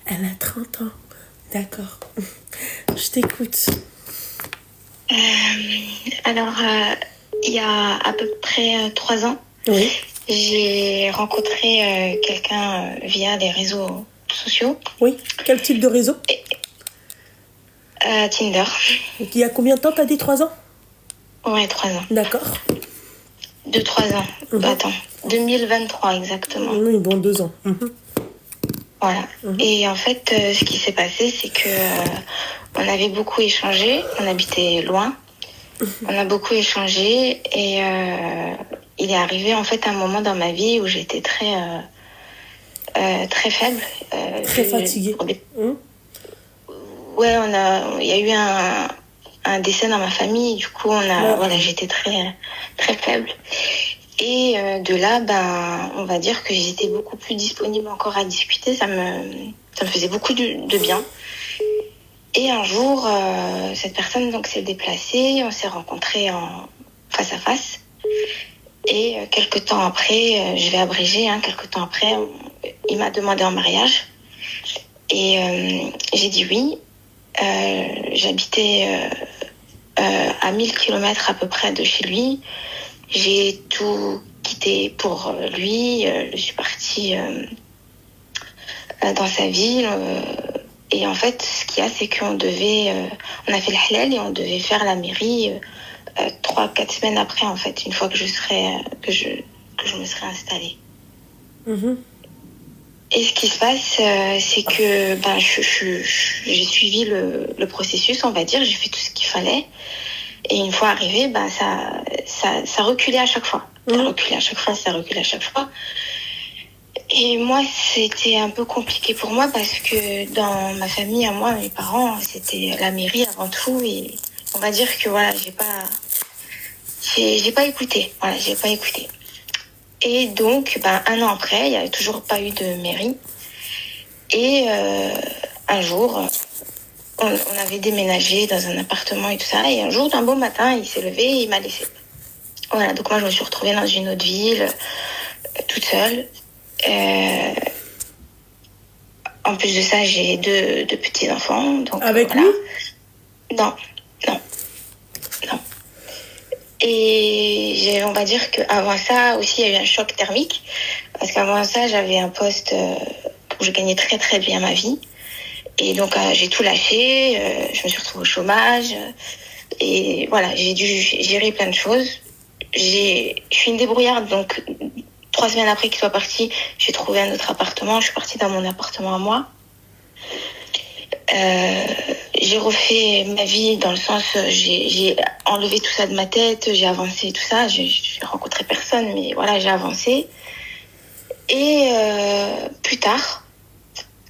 Elle a 30 ans. D'accord. Je t'écoute. Alors, il y a à peu près 3 ans, Oui. j'ai rencontré quelqu'un via les réseaux sociaux, Oui. Quel type de réseau? Tinder. Il y a combien de temps t'as dit 3 ans? Ouais, 3 ans. D'accord. 2-3 ans. Attends, 2023 exactement. Oui, bon, 2 ans. Voilà. Et en fait, ce qui s'est passé, c'est que on avait beaucoup échangé. On habitait loin. On a beaucoup échangé et il est arrivé en fait un moment dans ma vie où j'étais très faible. Très fatiguée. Ouais, il y a eu un décès dans ma famille. Du coup, voilà, j'étais très très faible. Et de là, on va dire que j'étais beaucoup plus disponible encore à discuter. Ça me faisait beaucoup de bien. Et un jour, cette personne donc s'est déplacée. On s'est rencontrés en face à face. Et quelques temps après, je vais abréger, quelques temps après, il m'a demandé en mariage. Et j'ai dit oui. J'habitais à 1000 km à peu près de chez lui. J'ai tout quitté pour lui. Je suis partie dans sa ville. Et en fait, ce qu'il y a, c'est qu'on on a fait le halal et on devait faire la mairie 3-4 semaines après, en fait, une fois que je me serais installée. Et ce qui se passe, c'est que j'ai suivi le processus, on va dire, j'ai fait tout ce qu'il fallait. Et une fois arrivé, ça reculait à chaque fois. Ça reculait à chaque fois. Et moi, c'était un peu compliqué pour moi parce que dans ma famille, à moi, mes parents, c'était la mairie avant tout. Et on va dire que voilà, j'ai pas écouté. Voilà, j'ai pas écouté. Et donc, 1 an après, il n'y avait toujours pas eu de mairie. Et un jour, on avait déménagé dans un appartement et tout ça. Et un jour, d'un beau matin, il s'est levé et il m'a laissé. Voilà, donc moi, je me suis retrouvée dans une autre ville, toute seule. En plus de ça, j'ai deux petits-enfants. Donc, avec voilà. lui? Non. Et on va dire qu'avant ça aussi, il y a eu un choc thermique. Parce qu'avant ça, j'avais un poste où je gagnais très très bien ma vie. Et donc, j'ai tout lâché. Je me suis retrouvée au chômage. Et voilà, j'ai dû gérer plein de choses. Je suis une débrouillarde. Donc, 3 semaines après qu'il soit parti, j'ai trouvé un autre appartement. Je suis partie dans mon appartement à moi. J'ai refait ma vie dans le sens, j'ai enlevé tout ça de ma tête, j'ai avancé tout ça, j'ai rencontré personne, mais voilà, j'ai avancé. Et plus tard,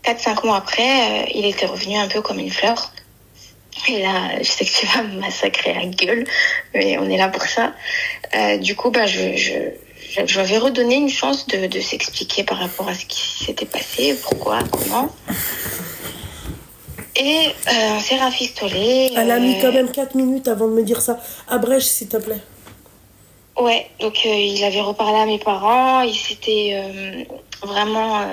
4-5 mois après, il était revenu un peu comme une fleur. Et là, je sais que tu vas me massacrer la gueule, mais on est là pour ça. Du coup, je vais redonner une chance de s'expliquer par rapport à ce qui s'était passé, pourquoi, comment. Et on s'est rafistolé. Elle a mis quand même 4 minutes avant de me dire ça. Abrège, s'il te plaît. Ouais, donc il avait reparlé à mes parents. Il s'était vraiment,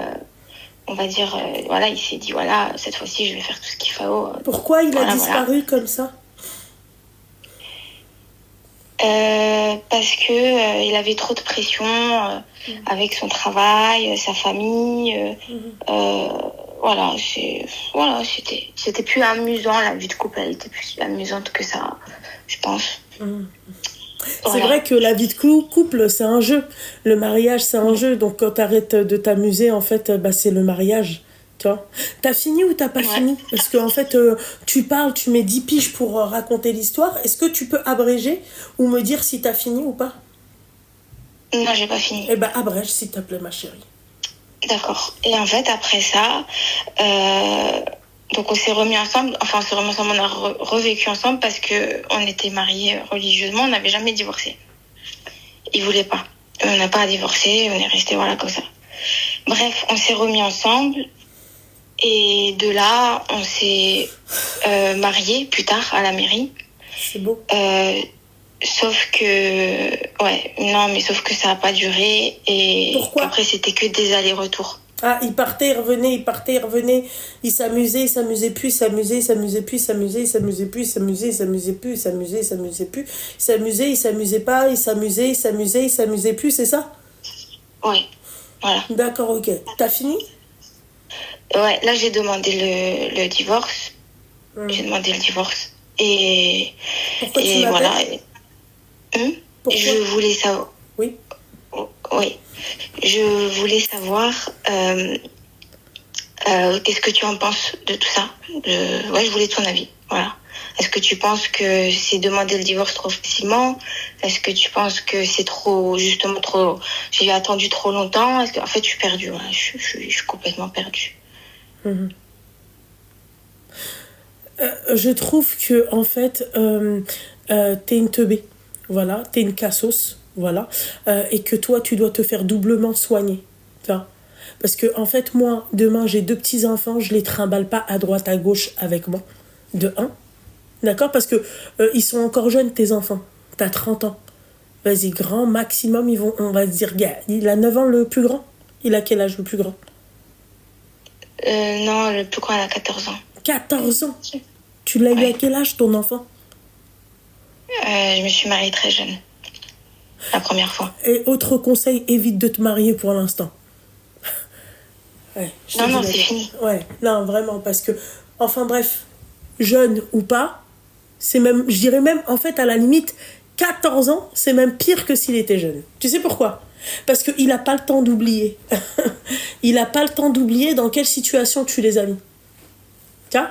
on va dire, voilà, il s'est dit, voilà, cette fois-ci, je vais faire tout ce qu'il faut. Pourquoi il a disparu comme ça? Parce que il avait trop de pression avec son travail, sa famille. Voilà, c'était plus amusant, la vie de couple, elle était plus amusante que ça, je pense. C'est vrai que la vie de couple, c'est un jeu. Le mariage, c'est un jeu. Donc, quand t'arrêtes de t'amuser, en fait, c'est le mariage. Tu vois. T'as fini ou t'as pas fini? Parce que, en fait, tu parles, tu mets 10 piges pour raconter l'histoire. Est-ce que tu peux abréger ou me dire si t'as fini ou pas? Non, j'ai pas fini. Eh ben, abrège, s'il te plaît, ma chérie. D'accord. Et en fait, après ça, donc on s'est remis ensemble. Enfin, on a revécu ensemble parce que on était mariés religieusement. On n'avait jamais divorcé. Il voulait pas. On n'a pas divorcé. On est resté voilà comme ça. Bref, on s'est remis ensemble. Et de là, on s'est mariés plus tard à la mairie. C'est beau. Sauf que ça n'a pas duré. Et pourquoi? après, c'était que des allers-retours. Ah, il partait, il revenait, il partait, il revenait. Il s'amusait plus, il s'amusait, il s'amusait plus, il s'amusait, il s'amusait plus, il s'amusait, il s'amusait plus, il s'amusait, il s'amusait plus. Il s'amusait pas, il s'amusait plus, c'est ça? Ouais, voilà. D'accord, ok. T'as fini? Ouais, là j'ai demandé le divorce. Hum. J'ai demandé le divorce. Et, Pourquoi tu et m'appelles? voilà. Pourquoi? Je voulais savoir. Oui. Oui. Je voulais savoir qu'est-ce que tu en penses de tout ça. Ouais, je voulais ton avis. Voilà. Est-ce que tu penses que c'est demander le divorce trop facilement? Est-ce que tu penses que c'est trop, justement trop, j'ai attendu trop longtemps? En fait, je suis perdue. Ouais. Je suis complètement perdue. Mhm. Je trouve que, en fait, t'es une teubée. Voilà. T'es une cassos. Voilà. Et que toi, tu dois te faire doublement soigner. Tu vois. Parce que, en fait, moi, demain, j'ai 2 petits-enfants, je les trimballe pas à droite, à gauche avec moi. De un. D'accord? Parce que ils sont encore jeunes, tes enfants. T'as 30 ans. Vas-y, grand maximum, ils vont, on va se dire, gars, il a 9 ans le plus grand. Il a quel âge le plus grand? Non, le plus grand, il a 14 ans. 14 ans. Tu l'as eu à quel âge, ton enfant? Je me suis mariée très jeune. La première fois. Et autre conseil, évite de te marier pour l'instant. Ouais, Non, c'est fini. Ouais, non, vraiment, parce que, enfin bref, jeune ou pas, c'est même, je dirais même, en fait, à la limite, 14 ans, c'est même pire que s'il était jeune. Tu sais pourquoi? Parce qu'il n'a pas le temps d'oublier. Il n'a pas le temps d'oublier dans quelle situation tu les as mis. Tu vois?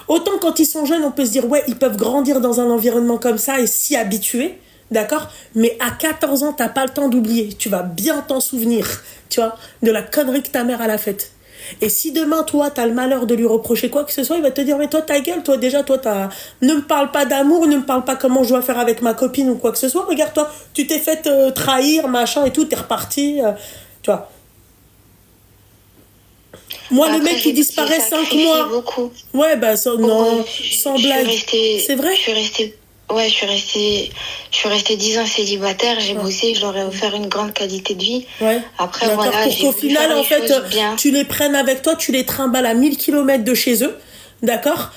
Autant quand ils sont jeunes, on peut se dire, ouais, ils peuvent grandir dans un environnement comme ça et s'y habituer, d'accord? Mais à 14 ans, t'as pas le temps d'oublier. Tu vas bien t'en souvenir, tu vois, de la connerie que ta mère a faite. Et si demain, toi, t'as le malheur de lui reprocher quoi que ce soit, il va te dire, mais toi, ta gueule, toi, déjà, toi, ne me parle pas d'amour, ne me parle pas comment je dois faire avec ma copine ou quoi que ce soit. Regarde-toi, tu t'es fait trahir, machin et tout, t'es reparti, tu vois. Moi, le mec qui disparaît 5 mois. Beaucoup. Ouais, bah, non, sans blague. C'est vrai? Je suis restée 10 ans célibataire, j'ai bossé, je leur ai offert une grande qualité de vie. Ouais. Après, voilà, pour qu'au final, en fait, tu les prennes avec toi, tu les trimbales à 1000 km de chez eux, d'accord?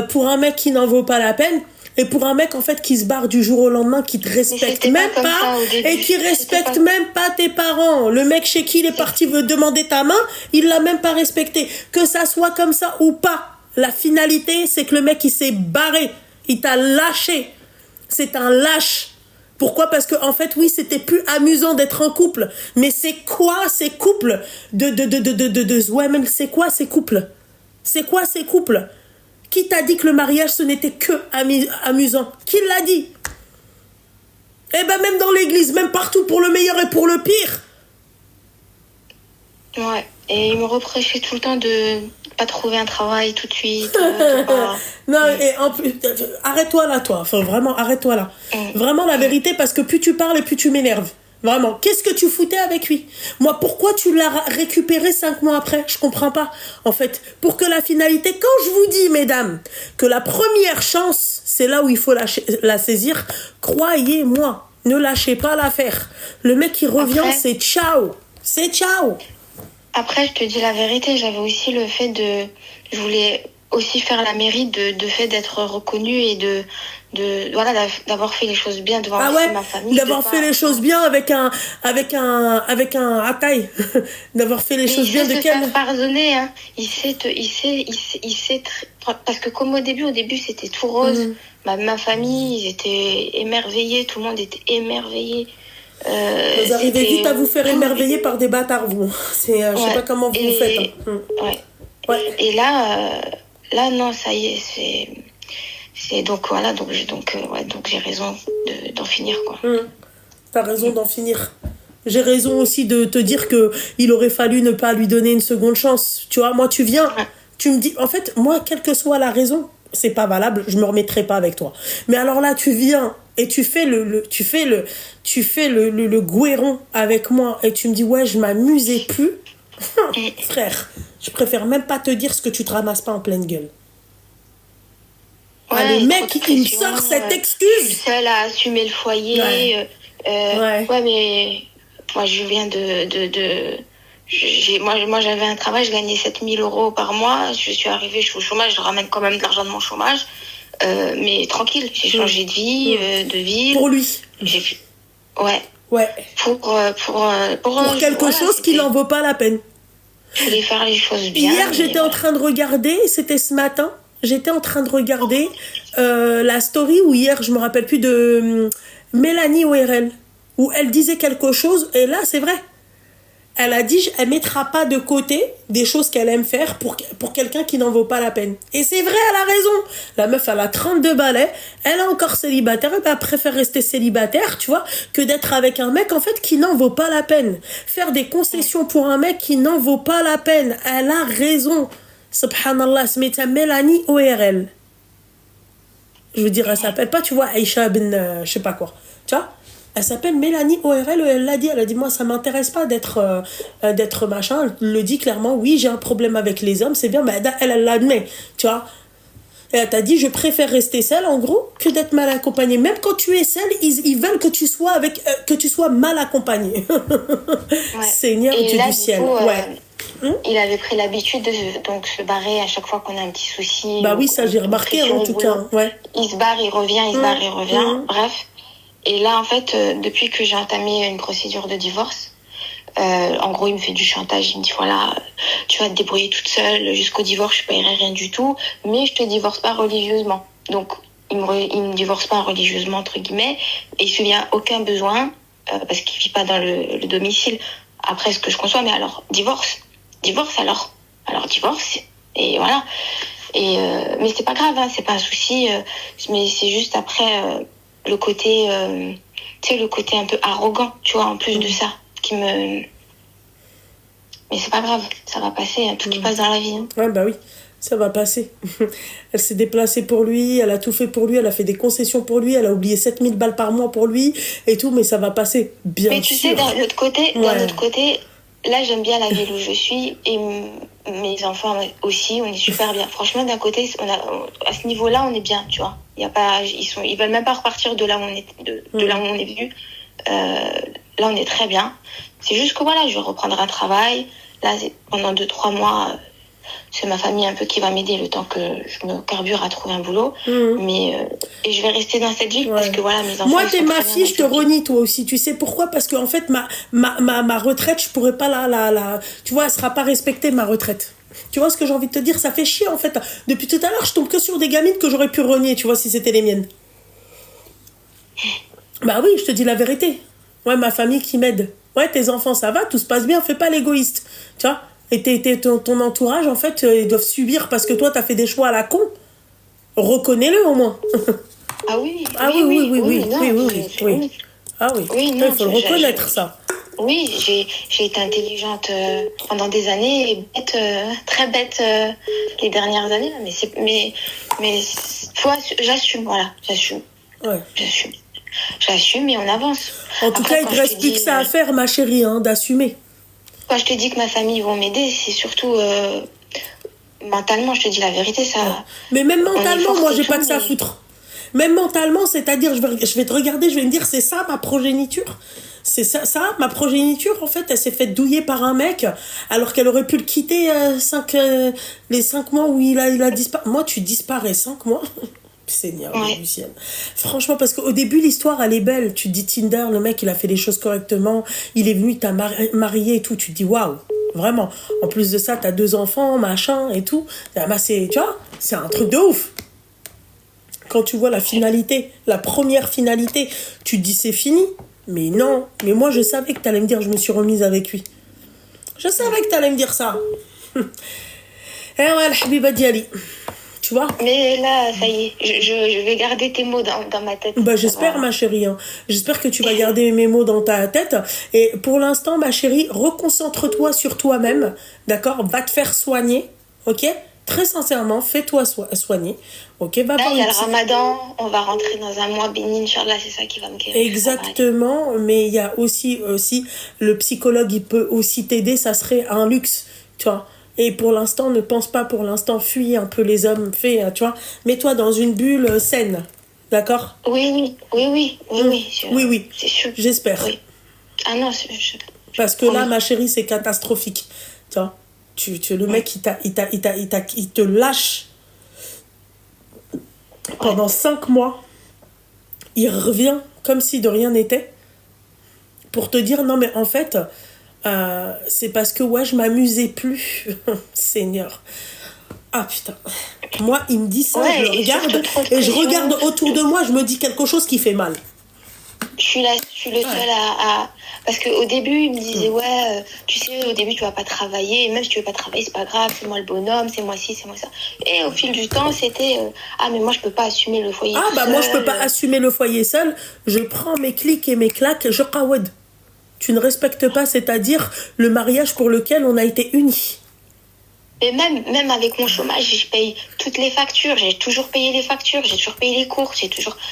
Pour un mec qui n'en vaut pas la peine. Et pour un mec, en fait, qui se barre du jour au lendemain, qui te respecte même pas, et qui respecte même pas tes parents. Le mec chez qui il est parti veut demander ta main, il l'a même pas respecté. Que ça soit comme ça ou pas, la finalité, c'est que le mec, il s'est barré. Il t'a lâché. C'est un lâche. Pourquoi? Parce que, en fait, oui, c'était plus amusant d'être en couple. Mais c'est quoi ces couples ouais, mais c'est quoi ces couples? C'est quoi ces couples? Qui t'a dit que le mariage, ce n'était que amusant? Qui l'a dit? Eh ben, même dans l'église, même partout, pour le meilleur et pour le pire. Ouais, et il me reprochait tout le temps de pas trouver un travail tout de suite. Non, et en plus, arrête-toi là, toi. Enfin, vraiment, arrête-toi là. Vraiment, la vérité, parce que plus tu parles et plus tu m'énerves. Vraiment, qu'est-ce que tu foutais avec lui? Moi, pourquoi tu l'as récupéré 5 mois après? Je comprends pas. En fait, pour que la finalité, quand je vous dis, mesdames, que la première chance, c'est là où il faut la saisir, croyez-moi, ne lâchez pas l'affaire. Le mec qui revient, après, c'est ciao. C'est ciao. Après, je te dis la vérité, j'avais aussi le fait je voulais aussi faire la mérite de fait d'être reconnue et voilà, d'avoir fait les choses bien devant ma famille, d'avoir fait les choses bien avec un attaille. D'avoir fait les choses bien de quel... Il sait pardonner, hein. Il sait parce que comme au début c'était tout rose. Ma famille, ils étaient émerveillés, tout le monde était émerveillé. Vous arrivez vite à vous faire émerveiller par des bâtards, vous. C'est, je sais pas comment vous faites. Hein. Ouais. Et là, non, ça y est, c'est donc voilà, donc j'ai raison d'en finir, quoi. T'as raison d'en finir. J'ai raison aussi de te dire que il aurait fallu ne pas lui donner une seconde chance. Tu vois, moi, tu viens, tu me dis, en fait, moi, quelle que soit la raison, c'est pas valable, je me remettrai pas avec toi. Mais alors là, tu viens et tu fais le gouéron avec moi et tu me dis, ouais, je m'amusais plus. Frère, je préfère même pas te dire ce que tu te ramasses pas en pleine gueule. Ouais, le mec, il me sort cette excuse. Je suis seule à assumer le foyer. Ouais, mais moi, je viens Moi, j'avais un travail, je gagnais 7 000 € par mois. Je suis arrivée, je suis au chômage, je ramène quand même de l'argent de mon chômage. Mais tranquille, j'ai changé de vie, de ville. Pour lui. Ouais. Ouais. Pour quelque chose qui n'en vaut pas la peine. Je voulais faire les choses bien. Hier, j'étais en train de regarder, c'était ce matin, j'étais en train de regarder la story où hier, je me rappelle plus de Mélanie ORL, où elle disait quelque chose, et là, c'est vrai. Elle a dit, elle mettra pas de côté des choses qu'elle aime faire pour quelqu'un qui n'en vaut pas la peine. Et c'est vrai, elle a raison. La meuf, elle a 32 balais, elle est encore célibataire, elle préfère rester célibataire, tu vois, que d'être avec un mec, en fait, qui n'en vaut pas la peine. Faire des concessions pour un mec qui n'en vaut pas la peine. Elle a raison. Subhanallah, se met Mélanie ORL. Je veux dire, elle s'appelle pas, tu vois, Aïcha Ben, je sais pas quoi. Tu vois? Elle s'appelle Mélanie ORL, elle a dit, moi ça m'intéresse pas d'être machin, elle le dit clairement, oui j'ai un problème avec les hommes, c'est bien, mais elle l'admet, tu vois. Et elle t'a dit, je préfère rester seule en gros que d'être mal accompagnée. Même quand tu es seule, ils veulent que tu sois mal accompagnée. Ouais. Seigneur Dieu du ciel. Il avait pris l'habitude de donc se barrer à chaque fois qu'on a un petit souci. Bah oui, ça j'ai remarqué en tout cas. Ouais. Il se barre, il revient, il se barre, il revient, bref. Et là, en fait, depuis que j'ai entamé une procédure de divorce, en gros, il me fait du chantage. Il me dit, voilà, tu vas te débrouiller toute seule jusqu'au divorce, je ne paierai rien du tout, mais je ne te divorce pas religieusement. Donc, il me divorce pas religieusement, entre guillemets, et il ne subvient aucun besoin, parce qu'il ne vit pas dans le domicile. Après, ce que je conçois, mais alors, divorce alors. Alors, divorce, et voilà. Mais c'est pas grave, hein, c'est pas un souci, mais c'est juste après... le côté le côté un peu arrogant, tu vois, en plus de ça qui me... Mais c'est pas grave, ça va passer, tout qui passe dans la vie, hein. Ouais, bah oui, ça va passer. Elle s'est déplacée pour lui, elle a tout fait pour lui, elle a fait des concessions pour lui, elle a oublié 7 000 balles par mois pour lui et tout, mais ça va passer, bien sûr. Mais tu sais, d'un autre côté, là j'aime bien la ville où je suis et mes enfants aussi, on est super bien. Franchement, d'un côté, à ce niveau-là, on est bien, tu vois. Il y a pas, ils veulent même pas repartir de là où on est, de là où on est venu. Là, on est très bien. C'est juste que voilà, je vais reprendre un travail. Là, pendant 2-3 mois, c'est ma famille un peu qui va m'aider le temps que je me carbure à trouver un boulot. Mais et je vais rester dans cette ville parce que voilà, mes enfants. Moi, t'es ma fille, je te renie toi aussi. Tu sais pourquoi? Parce qu'en fait, ma retraite, je pourrais pas tu vois, elle sera pas respectée, ma retraite. Tu vois ce que j'ai envie de te dire? Ça fait chier en fait. Depuis tout à l'heure, je tombe que sur des gamines que j'aurais pu renier, tu vois, si c'était les miennes. Bah oui, je te dis la vérité. Ouais, ma famille qui m'aide. Ouais, tes enfants, ça va, tout se passe bien, fais pas l'égoïste. Tu vois? Et ton entourage, en fait, ils doivent subir parce que toi, t'as fait des choix à la con. Reconnais-le au moins. Ah oui. Ah oui. Ah oui. Il faut le reconnaître, ça. Oui, j'ai été intelligente pendant des années et bête, très bête les dernières années. Mais j'assume, voilà, j'assume. Ouais. J'assume et on avance. En tout cas, il ne te reste plus que ça à faire, ma chérie, hein, d'assumer. Quand je te dis que ma famille vont m'aider, c'est surtout mentalement, je te dis la vérité, ça. Ouais. Mais même mentalement, moi, j'ai pas que ça à foutre. Même mentalement, c'est-à-dire, je vais te regarder, je vais me dire, c'est ça ma progéniture. C'est ça, ma progéniture, en fait, elle s'est fait douiller par un mec, alors qu'elle aurait pu le quitter les 5 mois où il a disparu. Moi, tu disparais 5 mois. Seigneur du ciel. Franchement, parce qu'au début, l'histoire, elle est belle. Tu te dis Tinder, le mec, il a fait les choses correctement. Il est venu, il t'a marié et tout. Tu te dis, waouh, vraiment. En plus de ça, t'as 2 enfants, machin et tout. Tu vois, c'est un truc de ouf. Quand tu vois la finalité, la première finalité, tu te dis, c'est fini. Mais non. Mais moi, je savais que t'allais me dire, je me suis remise avec lui. Je savais que t'allais me dire ça. Eh ouais, la habiba diali. Tu vois? Mais là, ça y est, je vais garder tes mots dans ma tête. Bah, j'espère, ma chérie. Hein. J'espère que tu vas garder mes mots dans ta tête. Et pour l'instant, ma chérie, reconcentre-toi sur toi-même. D'accord? Va te faire soigner. Ok? Très sincèrement, fais-toi soigner. Ok? Va là, il y a le ramadan. On va rentrer dans un mois béni, Inch'Allah. C'est ça qui va me guérir. Exactement. Mais il y a aussi, le psychologue, il peut aussi t'aider. Ça serait un luxe. Tu vois? Et pour l'instant, ne pense pas pour l'instant, fuis un peu les hommes, tu vois. Mets-toi dans une bulle saine, d'accord? Oui. Oui, C'est sûr. J'espère. Oui. Ah non, Parce que là, ma chérie, c'est catastrophique. Tu vois, le mec, il te lâche pendant 5 mois. Il revient comme si de rien n'était pour te dire non, mais en fait, c'est parce que ouais, je m'amusais plus. Seigneur. Ah putain. Moi, il me dit ça, je le regarde et je regarde autour de moi, je me dis quelque chose qui fait mal. Je suis le seul à... Parce qu'au début, il me disait, ouais, tu sais, au début, tu vas pas travailler. Et même si tu veux pas travailler, c'est pas grave, c'est moi le bonhomme, c'est moi ci, c'est moi ça. Et au fil du temps, c'était, ah, mais moi, je peux pas assumer le foyer seul. Moi, je peux pas assumer le foyer seul. Je prends mes clics et mes claques, je qawed. Tu ne respectes pas, c'est-à-dire le mariage pour lequel on a été unis. Et même avec mon chômage, je paye toutes les factures. J'ai toujours payé les factures, j'ai toujours payé les courses,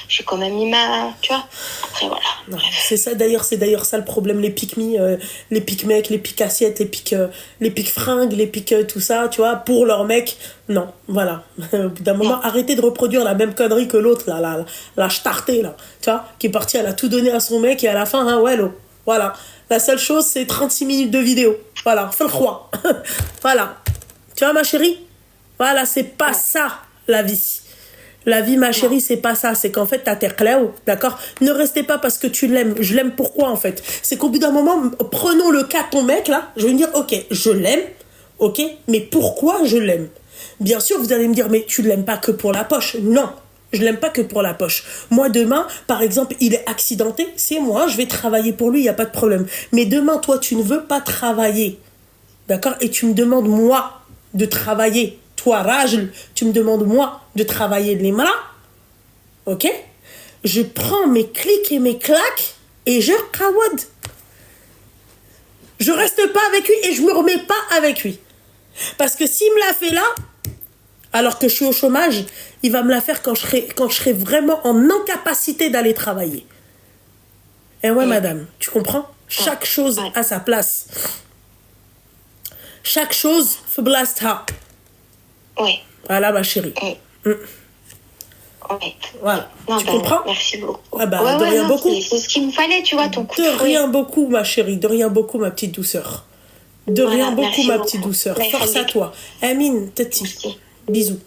j'ai quand même mis ma... Tu vois. Après, voilà. Non, c'est d'ailleurs ça le problème. Les pique-me, les pique-mecs, les pique-assiettes, les pique-fringues, les pique tout ça, tu vois, pour leur mec. Non, voilà. Au bout d'un moment, arrêtez de reproduire la même connerie que l'autre, là, la ch'tartée, là, tu vois, qui est partie, elle a tout donné à son mec et à la fin, voilà. La seule chose, c'est 36 minutes de vidéo. Voilà, fais le roi. Voilà. Tu vois, ma chérie? Voilà, c'est pas ça, la vie. La vie, ma chérie, c'est pas ça. C'est qu'en fait, t'as tes clés, d'accord? Ne restez pas parce que tu l'aimes. Je l'aime pourquoi, en fait? C'est qu'au bout d'un moment, prenons le cas de ton mec, là. Je vais me dire, ok, je l'aime, ok? Mais pourquoi je l'aime? Bien sûr, vous allez me dire, mais tu l'aimes pas que pour la poche. Non, je l'aime pas que pour la poche. Moi, demain, par exemple, il est accidenté. C'est moi, je vais travailler pour lui, il n'y a pas de problème. Mais demain, toi, tu ne veux pas travailler, d'accord? Et tu me demandes, moi, de travailler. Toi, Rajl, tu me demandes, moi, de travailler de l'Imra. Ok? Je prends mes clics et mes claques et je qawad. Je reste pas avec lui et je me remets pas avec lui. Parce que s'il me l'a fait là, alors que je suis au chômage, il va me la faire quand je serai vraiment en incapacité d'aller travailler. Et ouais, madame, tu comprends? Chaque chose a sa place. Chaque chose, fblastha. Oui. Voilà, ma chérie. Oui. Voilà. Non, tu comprends? Merci beaucoup. De rien beaucoup. C'est ce qu'il me fallait, tu vois, ton coup de fouet. Rien beaucoup, ma chérie. De rien beaucoup, ma petite douceur. Rien beaucoup, ma petite douceur. Force à toi. Amine, tati. Bisous.